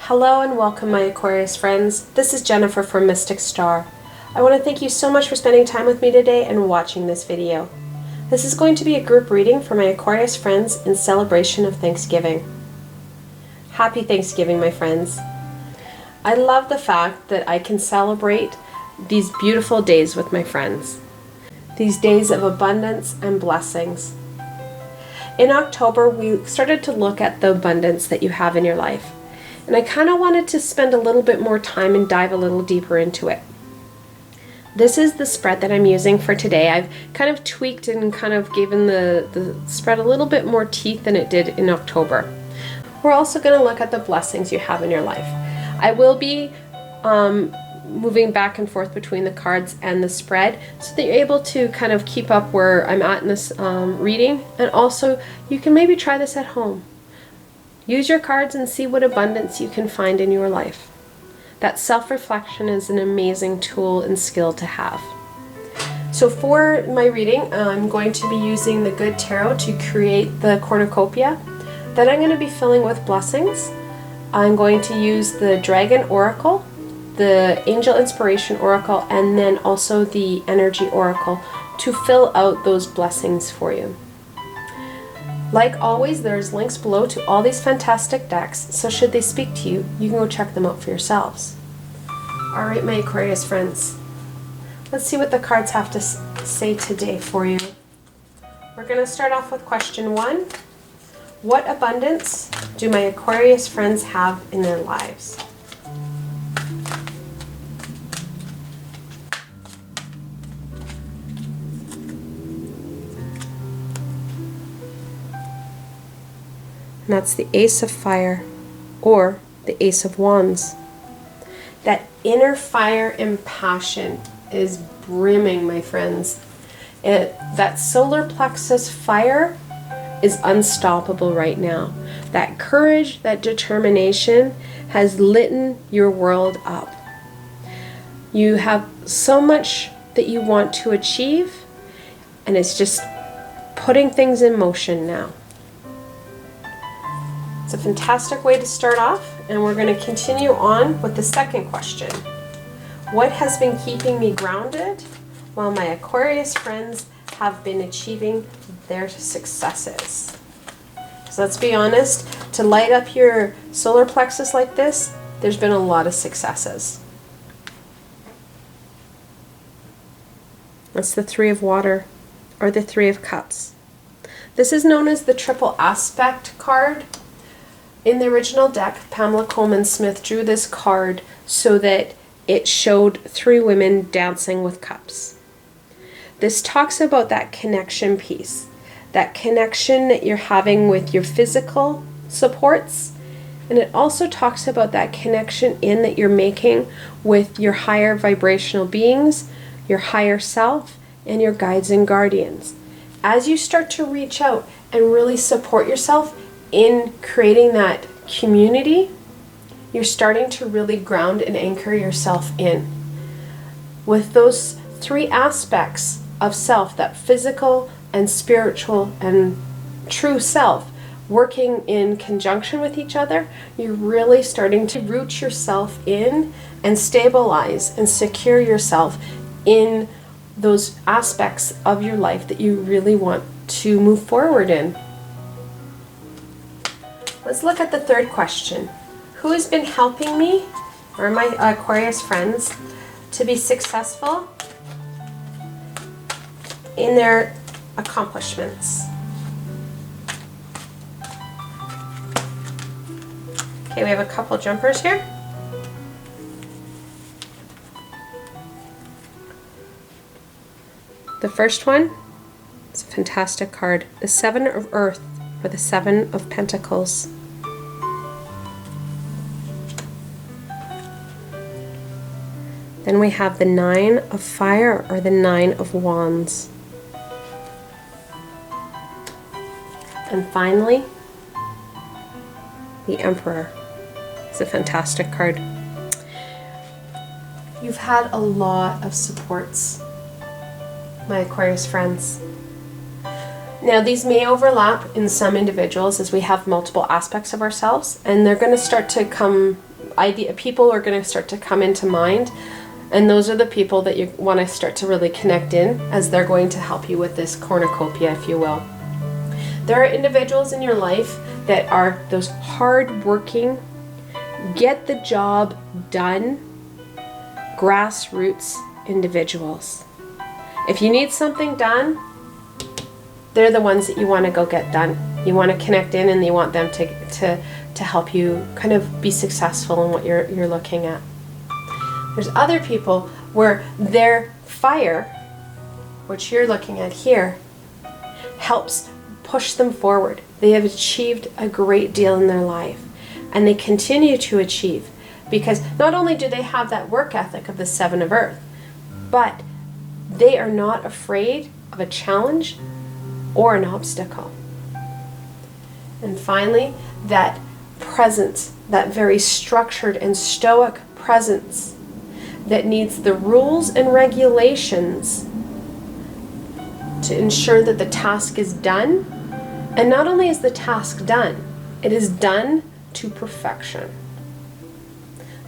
Hello and welcome, my Aquarius friends. This is Jennifer from Mystic Star. I want to thank you so much for spending time with me today and watching this video. This is going to be a group reading for my Aquarius friends in celebration of Thanksgiving. Happy Thanksgiving, my friends. I love the fact that I can celebrate these beautiful days with my friends. These days of abundance and blessings. In October, we started to look at the abundance that you have in your life. And I kind of wanted to spend a little bit more time and dive a little deeper into it. This is the spread that I'm using for today. I've kind of tweaked and kind of given the spread a little bit more teeth than it did in October. We're also going to look at the blessings you have in your life. I will be moving back and forth between the cards and the spread so that you're able to kind of keep up where I'm at in this reading. And also, you can maybe try this at home. Use your cards and see what abundance you can find in your life. That self-reflection is an amazing tool and skill to have. So for my reading, I'm going to be using the Good Tarot to create the cornucopia. Then I'm going to be filling with blessings. I'm going to use the Dragon Oracle, the Angel Inspiration Oracle, and then also the Energy Oracle to fill out those blessings for you. Like always, there's links below to all these fantastic decks, so should they speak to you, you can go check them out for yourselves. Alright, my Aquarius friends, let's see what the cards have to say today for you. We're going to start off with question 1. What abundance do my Aquarius friends have in their lives? And that's the Ace of Fire, or the Ace of Wands. That inner fire and passion is brimming, my friends. That solar plexus fire is unstoppable right now. That courage, that determination has lit your world up. You have so much that you want to achieve, and it's just putting things in motion now. It's a fantastic way to start off, and we're going to continue on with the second question. What has been keeping me grounded while my Aquarius friends have been achieving their successes? So let's be honest, to light up your solar plexus like this, there's been a lot of successes. That's the Three of Water, or the Three of Cups. This is known as the triple aspect card. In the original deck, Pamela Coleman Smith drew this card so that it showed 3 women dancing with cups. This talks about that connection piece, that connection that you're having with your physical supports, and it also talks about that connection that you're making with your higher vibrational beings, your higher self, and your guides and guardians. As you start to reach out and really support yourself in creating that community, you're starting to really ground and anchor yourself in. With those 3 aspects of self, that physical and spiritual and true self, working in conjunction with each other, you're really starting to root yourself in and stabilize and secure yourself in those aspects of your life that you really want to move forward in. Let's look at the third question. Who has been helping me, or my Aquarius friends, to be successful in their accomplishments? Okay, we have a couple jumpers here. The first one is a fantastic card, the Seven of Earth, or the Seven of Pentacles. Then we have the Nine of Fire, or the Nine of Wands. And finally, the Emperor. It's a fantastic card. You've had a lot of supports, my Aquarius friends. Now, these may overlap in some individuals as we have multiple aspects of ourselves, and they're going to start to come people are going to start to come into mind, and those are the people that you want to start to really connect in, as they're going to help you with this cornucopia, if you will. There are individuals in your life that are those hard-working, get the job done, grassroots individuals. If you need something done, they're the ones that you want to go get done. You want to connect in, and you want them to help you kind of be successful in what you're looking at. There's other people where their fire, which you're looking at here, helps push them forward. They have achieved a great deal in their life, and they continue to achieve, because not only do they have that work ethic of the Seven of Earth, but they are not afraid of a challenge or an obstacle. And finally, that presence, that very structured and stoic presence that needs the rules and regulations to ensure that the task is done. And not only is the task done, it is done to perfection.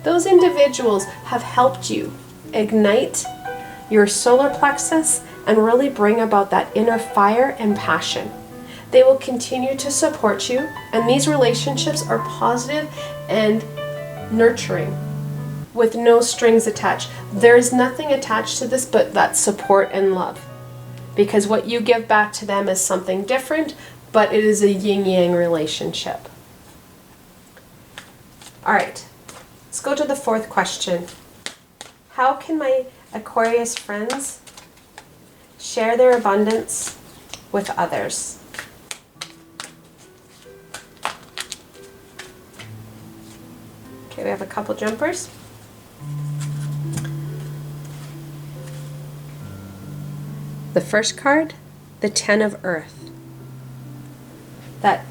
Those individuals have helped you ignite your solar plexus and really bring about that inner fire and passion. They will continue to support you, and these relationships are positive and nurturing with no strings attached. There is nothing attached to this but that support and love, because what you give back to them is something different, but it is a yin-yang relationship. All right, let's go to the fourth question. How can my Aquarius friends share their abundance with others? Okay, we have a couple jumpers. The first card, the Ten of Earth. That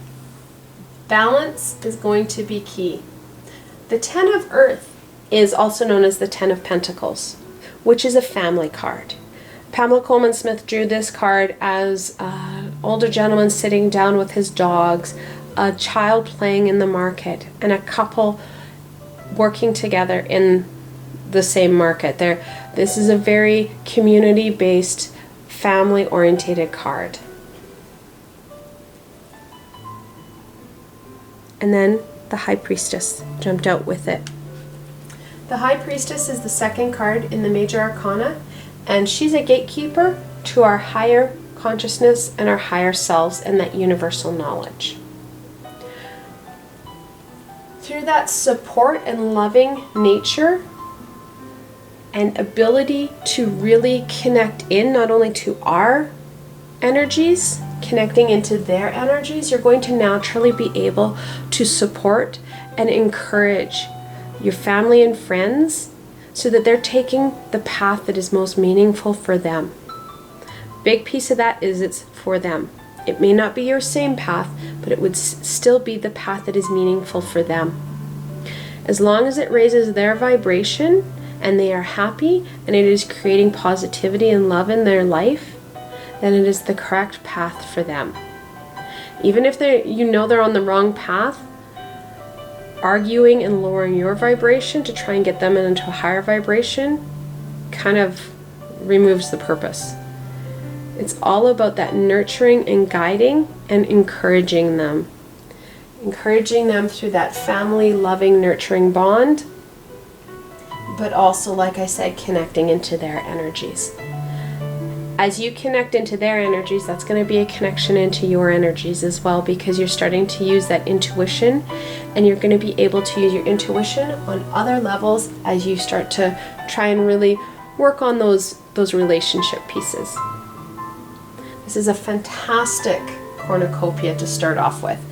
balance is going to be key. The Ten of Earth is also known as the Ten of Pentacles, which is a family card. Pamela Coleman Smith drew this card as an older gentleman sitting down with his dogs, a child playing in the market, and a couple working together in the same market. This is a very community-based, family-orientated card. And then the High Priestess jumped out with it. The High Priestess is the second card in the Major Arcana, and she's a gatekeeper to our higher consciousness and our higher selves and that universal knowledge. Through that support and loving nature and ability to really connect in not only to our energies, connecting into their energies, you're going to naturally be able to support and encourage your family and friends so that they're taking the path that is most meaningful for them. Big piece of that is it's for them. It may not be your same path, but it would still be the path that is meaningful for them. As long as it raises their vibration and they are happy and it is creating positivity and love in their life, then it is the correct path for them. Even if they're on the wrong path, arguing and lowering your vibration to try and get them into a higher vibration kind of removes the purpose. It's all about that nurturing and guiding and encouraging them. Encouraging them through that family, loving, nurturing bond, but also, like I said, connecting into their energies. As you connect into their energies, that's going to be a connection into your energies as well, because you're starting to use that intuition, and you're going to be able to use your intuition on other levels as you start to try and really work on those relationship pieces. This is a fantastic cornucopia to start off with.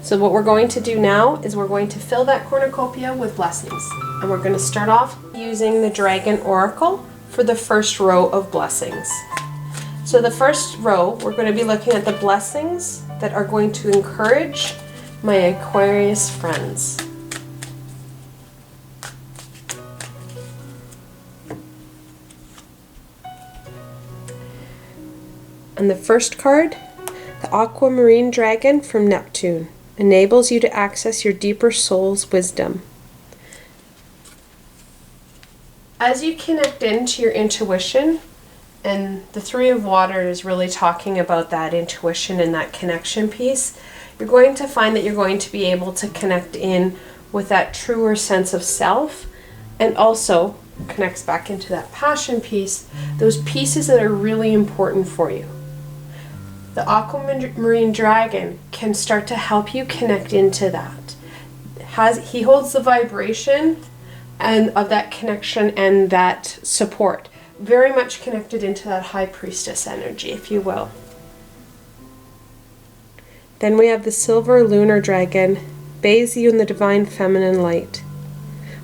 So what we're going to do now is we're going to fill that cornucopia with blessings. And we're going to start off using the Dragon Oracle for the first row of blessings. So the first row, we're going to be looking at the blessings that are going to encourage my Aquarius friends. And the first card, the Aquamarine Dragon from Neptune. enables you to access your deeper soul's wisdom. As you connect into your intuition, and the Three of Water is really talking about that intuition and that connection piece, you're going to find that you're going to be able to connect in with that truer sense of self, and also connects back into that passion piece, those pieces that are really important for you. The aquamarine dragon can start to help you connect into that. He holds the vibration and of that connection and that support, very much connected into that high priestess energy, if you will. Then we have the silver lunar dragon, bathes you in the divine feminine light,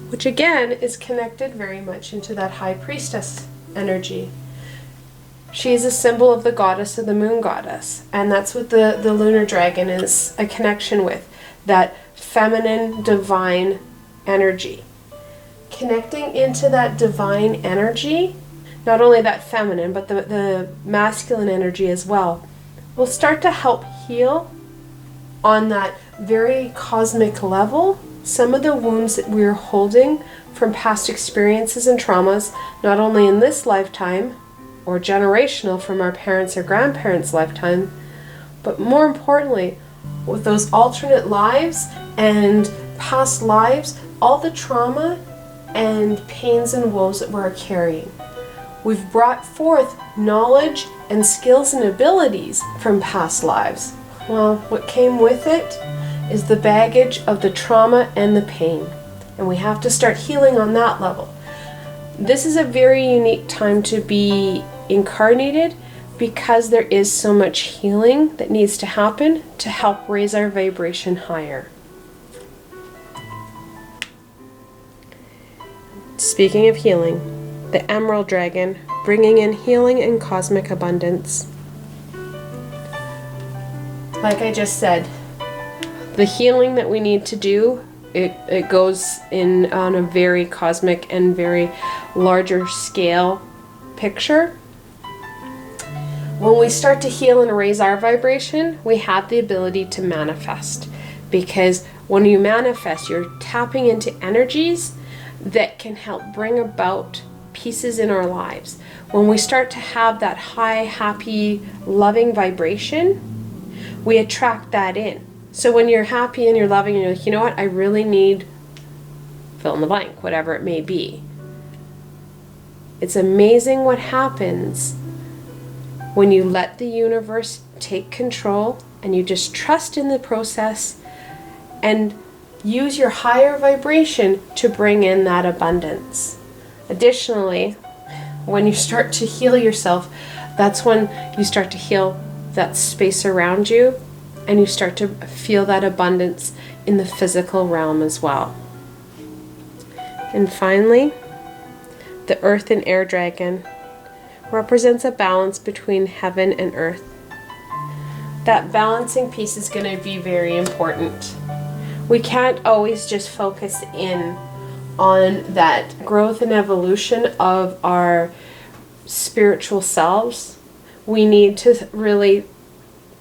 which again is connected very much into that high priestess energy. She is a symbol of the goddess of the moon goddess, and that's what the lunar dragon is a connection with, that feminine divine energy. Connecting into that divine energy, not only that feminine, but the masculine energy as well, will start to help heal on that very cosmic level some of the wounds that we're holding from past experiences and traumas, not only in this lifetime or generational from our parents or grandparents' lifetime, but more importantly, with those alternate lives and past lives, all the trauma and pains and woes that we're carrying. We've brought forth knowledge and skills and abilities from past lives. Well, what came with it is the baggage of the trauma and the pain. And we have to start healing on that level. This is a very unique time to be incarnated because there is so much healing that needs to happen to help raise our vibration higher. Speaking of healing, the Emerald Dragon, bringing in healing and cosmic abundance. Like I just said, the healing that we need to do, it goes in on a very cosmic and very larger scale picture. When we start to heal and raise our vibration, we have the ability to manifest. Because when you manifest, you're tapping into energies that can help bring about pieces in our lives. When we start to have that high, happy, loving vibration, we attract that in. So when you're happy and you're loving and you're like, you know what, I really need fill in the blank, whatever it may be. It's amazing what happens when you let the universe take control and you just trust in the process and use your higher vibration to bring in that abundance. Additionally, when you start to heal yourself, that's when you start to heal that space around you and you start to feel that abundance in the physical realm as well. And finally, the Earth and Air Dragon represents a balance between heaven and earth. That balancing piece is going to be very important. We can't always just focus in on that growth and evolution of our spiritual selves. We need to really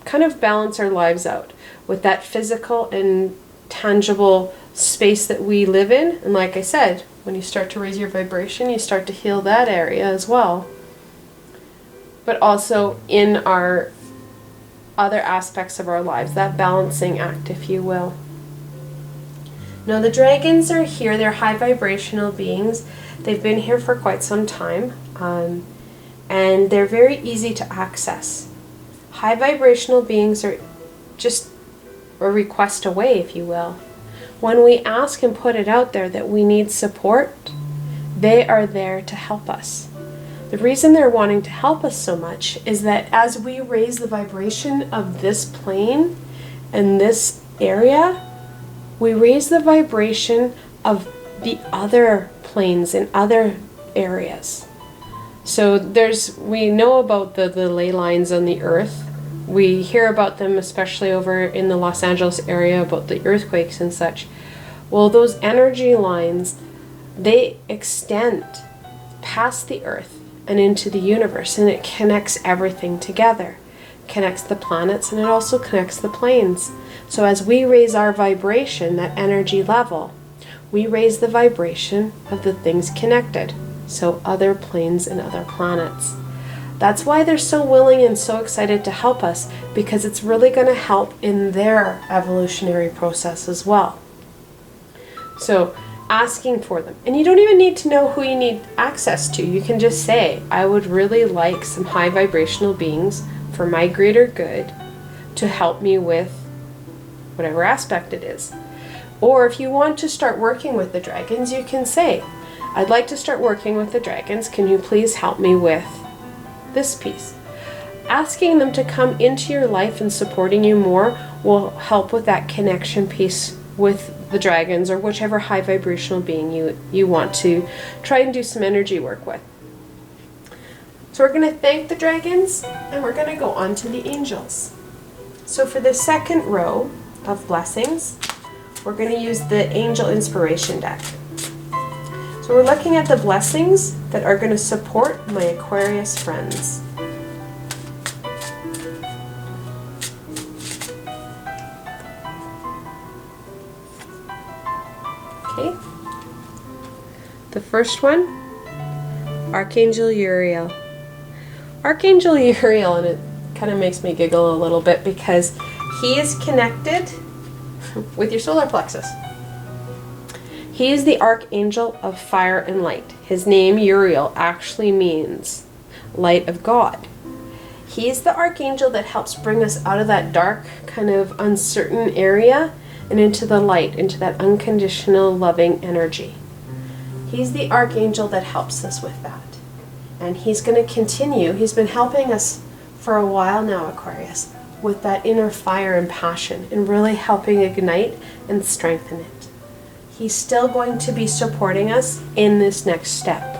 kind of balance our lives out with that physical and tangible space that we live in. And like I said, when you start to raise your vibration, you start to heal that area as well. But also in our other aspects of our lives, that balancing act, if you will. Now the dragons are here, they're high vibrational beings. They've been here for quite some time, and they're very easy to access. High vibrational beings are just a request away, if you will. When we ask and put it out there that we need support, they are there to help us. The reason they're wanting to help us so much is that as we raise the vibration of this plane and this area, we raise the vibration of the other planes in other areas. So we know about the ley lines on the earth. We hear about them, especially over in the Los Angeles area, about the earthquakes and such. Well, those energy lines, they extend past the earth and into the universe, and it connects everything together. connects the planets, and it also connects the planes. So as we raise our vibration, that energy level, we raise the vibration of the things connected. So other planes and other planets. That's why they're so willing and so excited to help us, because it's really going to help in their evolutionary process as well. So asking for them. And you don't even need to know who you need access to. You can just say, I would really like some high vibrational beings for my greater good to help me with whatever aspect it is. Or if you want to start working with the dragons, you can say, I'd like to start working with the dragons. Can you please help me with this piece? Asking them to come into your life and supporting you more will help with that connection piece with the dragons or whichever high vibrational being you want to try and do some energy work with. So we're going to thank the dragons, and we're going to go on to the angels. So for the second row of blessings, we're going to use the Angel Inspiration deck. So we're looking at the blessings that are going to support my Aquarius friends. Okay. The first one, Archangel Uriel. Archangel Uriel, and it kind of makes me giggle a little bit because he is connected with your solar plexus. He is the archangel of fire and light. His name, Uriel, actually means light of God. He is the archangel that helps bring us out of that dark, kind of uncertain area and into the light, into that unconditional loving energy. He's the archangel that helps us with that. And he's going to continue. He's been helping us for a while now, Aquarius, with that inner fire and passion and really helping ignite and strengthen it. He's still going to be supporting us in this next step.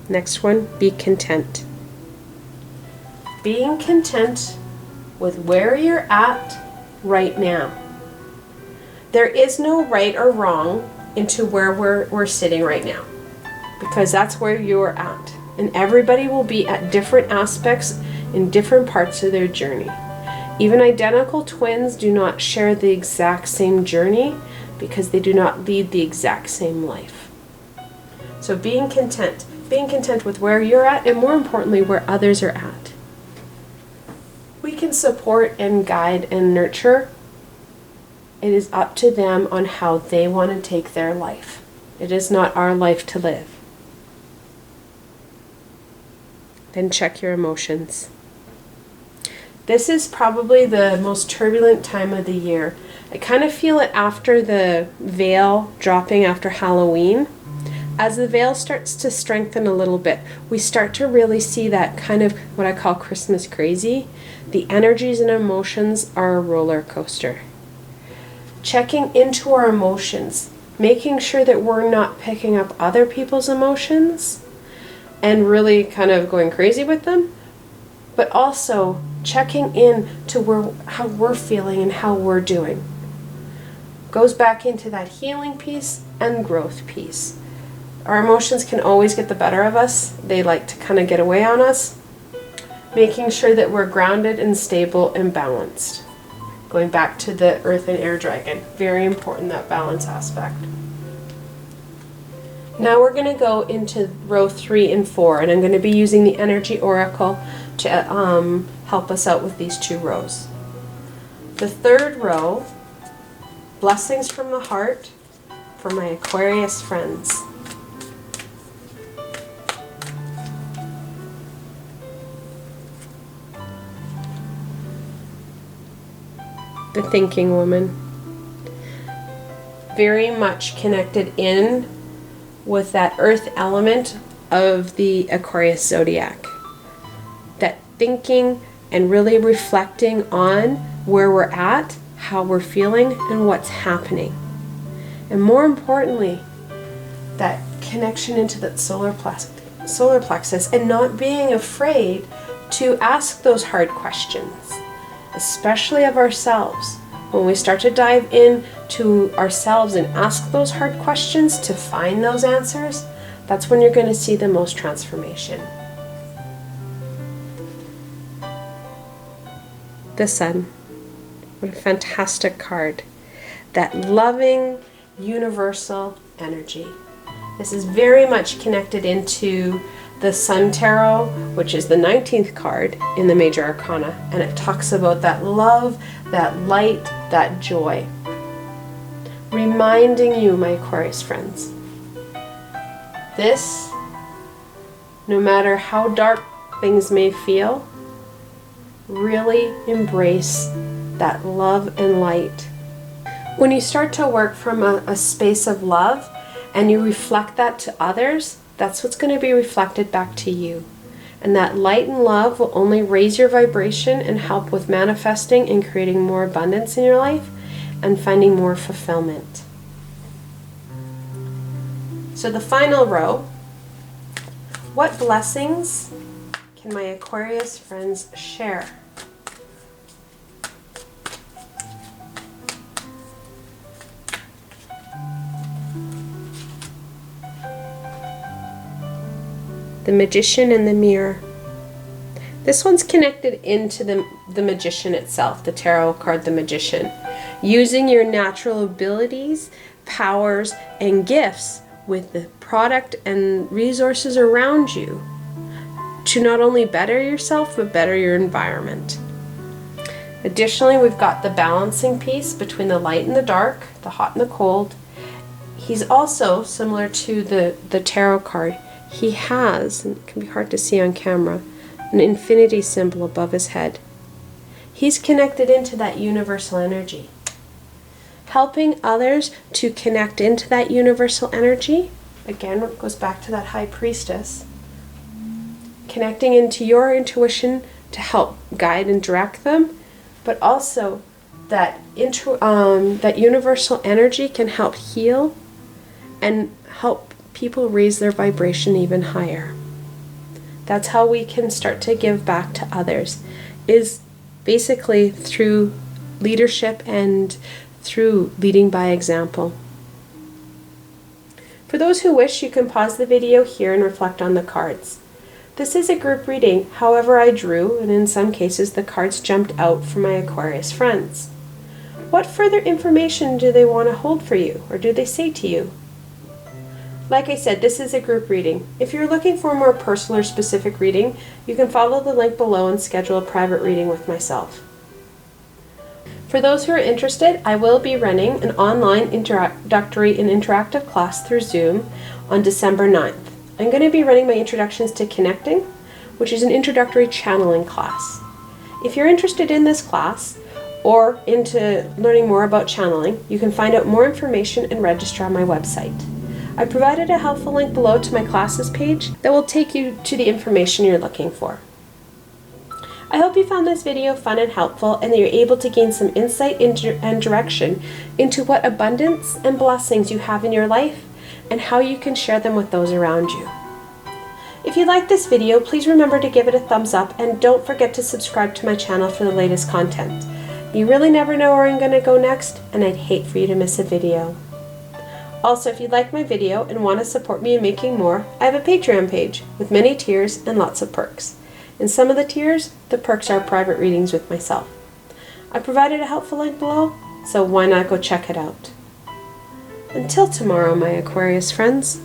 Next one, be content. Being content with where you're at right now. There is no right or wrong into where we're sitting right now, because that's where you're at. And everybody will be at different aspects in different parts of their journey. Even identical twins do not share the exact same journey because they do not lead the exact same life. So being content with where you're at, and more importantly, where others are at. We can support and guide and nurture. It is up to them on how they want to take their life. It is not our life to live. Then check your emotions. This is probably the most turbulent time of the year. I kind of feel it after the veil dropping after Halloween. As the veil starts to strengthen a little bit, we start to really see that kind of what I call Christmas crazy. The energies and emotions are a roller coaster. Checking into our emotions, making sure that we're not picking up other people's emotions and really kind of going crazy with them, but also checking in to how we're feeling and how we're doing. Goes back into that healing piece and growth piece. Our emotions can always get the better of us. They like to kind of get away on us. Making sure that we're grounded and stable and balanced. Going back to the earth and air dragon. Very important, that balance aspect. Now we're going to go into row 3 and 4, and I'm going to be using the energy oracle to help us out with these 2 rows. The third row, blessings from the heart for my Aquarius friends. The thinking woman. Very much connected in with that earth element of the Aquarius zodiac. That thinking and really reflecting on where we're at, how we're feeling, and what's happening. And more importantly, that connection into that solar plexus and not being afraid to ask those hard questions, especially of ourselves. When we start to dive into ourselves and ask those hard questions to find those answers, that's when you're going to see the most transformation. the Sun. What a fantastic card. That loving, universal energy. This is very much connected into the Sun Tarot, which is the 19th card in the Major Arcana, and it talks about that love, that light, that joy. Reminding you, my Aquarius friends, this, no matter how dark things may feel, really embrace that love and light. When you start to work from a space of love and you reflect that to others, that's what's going to be reflected back to you. And that light and love will only raise your vibration and help with manifesting and creating more abundance in your life and finding more fulfillment. So the final row, what blessings can my Aquarius friends share? The Magician and the Mirror. This one's connected into the Magician itself, the tarot card, the Magician. Using your natural abilities, powers, and gifts with the product and resources around you to not only better yourself, but better your environment. Additionally, we've got the balancing piece between the light and the dark, the hot and the cold. He's also similar to the tarot card. He has, and it can be hard to see on camera, an infinity symbol above his head. He's connected into that universal energy. Helping others to connect into that universal energy, again, it goes back to that High Priestess. Connecting into your intuition to help guide and direct them, but also that universal energy can help heal and help people raise their vibration even higher. That's how we can start to give back to others, is basically through leadership and through leading by example. For those who wish, you can pause the video here and reflect on the cards. This is a group reading, however I drew, and in some cases the cards jumped out for my Aquarius friends. What further information do they want to hold for you, or do they say to you? Like I said, this is a group reading. If you're looking for a more personal or specific reading, you can follow the link below and schedule a private reading with myself. For those who are interested, I will be running an online introductory and interactive class through Zoom on December 9th. I'm going to be running my Introductions to Connecting, which is an introductory channeling class. If you're interested in this class or into learning more about channeling, you can find out more information and register on my website. I provided a helpful link below to my classes page that will take you to the information you're looking for. I hope you found this video fun and helpful and that you're able to gain some insight and direction into what abundance and blessings you have in your life and how you can share them with those around you. If you like this video, please remember to give it a thumbs up and don't forget to subscribe to my channel for the latest content. You really never know where I'm going to go next, and I'd hate for you to miss a video. Also, if you like my video and want to support me in making more, I have a Patreon page with many tiers and lots of perks. In some of the tiers, the perks are private readings with myself. I provided a helpful link below, so why not go check it out. Until tomorrow, my Aquarius friends.